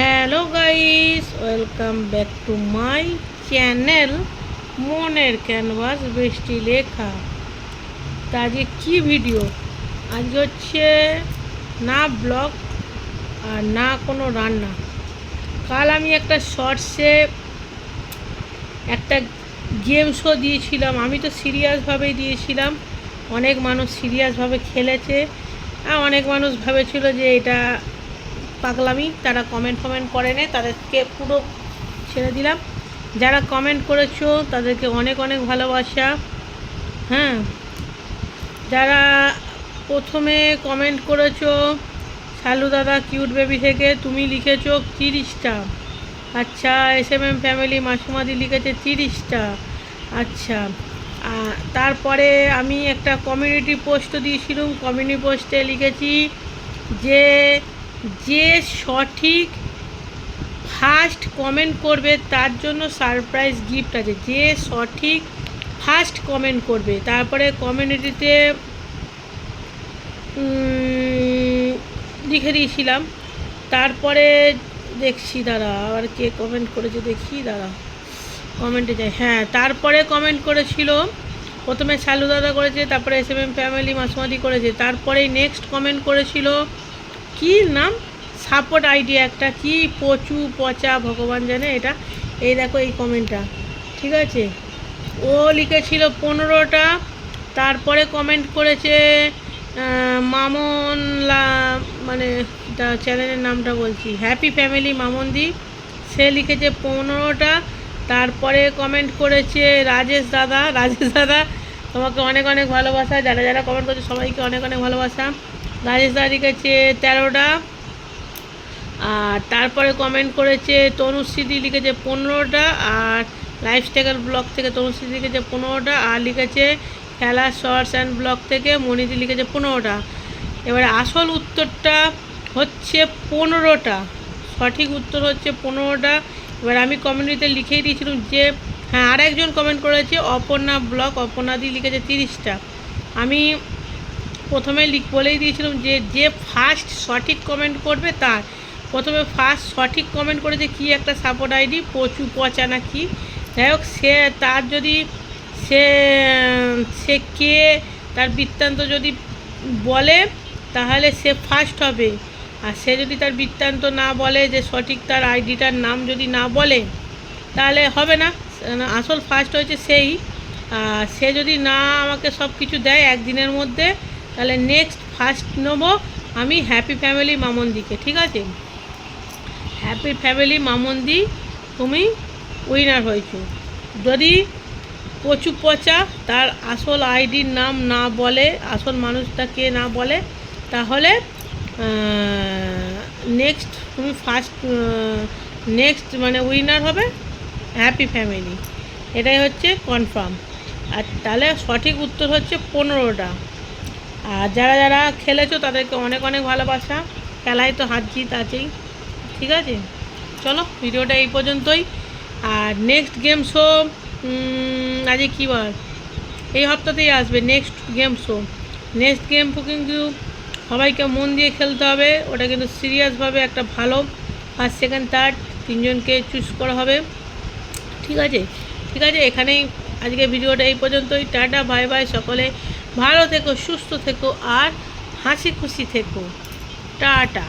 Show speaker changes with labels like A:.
A: Hello guys, welcome back to my channel মনের canvas বৃষ্টি লেখা। তা আজকে কী ভিডিও? আজকে হচ্ছে না ব্লগ আর না কোনো রান্না। কাল আমি একটা শর্টসে একটা গেম শো দিয়েছিলাম। আমি তো সিরিয়াসভাবেই দিয়েছিলাম, অনেক মানুষ সিরিয়াসভাবে খেলেছে। অনেক মানুষ ভেবেছিল যে এটা পাগলামি, তারা কমেন্ট করে নেয়, তাদেরকে পুরো ছেড়ে দিলাম। যারা কমেন্ট করেছো তাদেরকে অনেক অনেক ভালোবাসা। হ্যাঁ, যারা প্রথমে কমেন্ট করেছো শালু দাদা কিউট বেবি থেকে, তুমি লিখেছো 30টা। আচ্ছা, SMM ফ্যামিলি মাসুমাদি লিখেছে 30টা। আচ্ছা, তারপরে আমি একটা কমিউনিটি পোস্টও দিয়েছিলাম। কমিউনিটি পোস্টে লিখেছি যে যে সঠিক ফার্স্ট কমেন্ট করবে তার জন্য সারপ্রাইজ গিফট আছে। যে সঠিক ফার্স্ট কমেন্ট করবে, তারপরে কমিউনিটিতে লিখে দিয়েছিলাম। তারপরে দেখছি, দাঁড়া আবার কে কমেন্ট করেছে, দেখি দাঁড়া কমেন্টে যাই। হ্যাঁ, তারপরে কমেন্ট করেছিল, প্রথমে শালু দাদা করেছে, তারপরে SMM ফ্যামিলি মাসুমাদি করেছে, তারপরে নেক্সট কমেন্ট করেছিল কি নাম, সাপোর্ট আইডিয়া একটা, কি পচু পচা ভগবান জানে এটা। এই দেখো এই কমেন্টটা, ঠিক আছে, ও লিখেছিল 15টা। তারপরে কমেন্ট করেছে মামন মানে চ্যানেলের নামটা বলছি, হ্যাপি ফ্যামিলি মামনদি, সে লিখেছে 15টা। তারপরে কমেন্ট করেছে রাজেশ দাদা, তোমাকে অনেক অনেক ভালোবাসা। যারা যারা কমেন্ট করছে সবাইকে অনেক অনেক ভালোবাসা। রাজেশ দাদা লিখেছে 13টা। আর তারপরে কমেন্ট করেছে তনুশ্রীদি, লিখেছে 15টা। আর লাইফস্টাইল ব্লগ থেকে তনুশ্রী লিখেছে 15টা। আর লিখেছে খেলা শর্টস অ্যান্ড ব্লগ থেকে মনিদি লিখেছে 15টা। এবারে আসল উত্তরটা হচ্ছে 15টা, সঠিক উত্তর হচ্ছে 15টা। এবার আমি কমেন্টিতে লিখেই দিয়েছিলাম যে হ্যাঁ, আর একজন কমেন্ট করেছে অপর্ণা ব্লগ, অপর্ণাদি লিখেছে 30টা। আমি প্রথমে বলেই দিয়েছিলাম যে যে ফার্স্ট সঠিক কমেন্ট করবে তার, প্রথমে ফার্স্ট সঠিক কমেন্ট করেছে কি একটা সাপোর্ট আইডি পচু পচা না কি, যাই হোক, সে তার যদি সে কে তার বৃত্তান্ত যদি বলে তাহলে সে ফার্স্ট হবে। আর সে যদি তার বৃত্তান্ত না বলে, যে সঠিক তার আইডিটার নাম যদি না বলে, তাহলে হবে না। আসল ফার্স্ট হয়েছে সেই। সে যদি না আমাকে সব কিছু দেয় একদিনের মধ্যে, তাহলে নেক্সট ফার্স্ট নেব আমি হ্যাপি ফ্যামিলি মামনদিকে, ঠিক আছে? হ্যাপি ফ্যামিলি মামনদি, তুমি উইনার হয়েছো। যদি পচু পচা তার আসল আইডির নাম না বলে, আসল মানুষটাকে না বলে, তাহলে নেক্সট তুমি নেক্সট মানে উইনার হবে হ্যাপি ফ্যামিলি, এটাই হচ্ছে কনফার্ম। আর তাহলে সঠিক উত্তর হচ্ছে 15টা। আর যারা যারা খেলেছো তাদেরকে অনেক অনেক ভালোবাসা। খেলায় তো হার জিত আছেই, ঠিক আছে? চলো, ভিডিওটা এই পর্যন্তই। আর নেক্সট গেম শো আজকে কী বার, এই সপ্তাহতেই আসবে next game show. Next game কিন্তু সবাইকে মন দিয়ে খেলতে হবে, ওটা কিন্তু সিরিয়াসভাবে একটা ভালো ফার্স্ট সেকেন্ড থার্ড 3জনকে চুজ করা হবে, ঠিক আছে? ঠিক আছে, এখানেই আজকে ভিডিওটা এই পর্যন্তই। টাটা, বাই বাই, সকলে ভালো থেকো, সুস্থ থেকো আর হাসি খুশি থেকো। টাটা।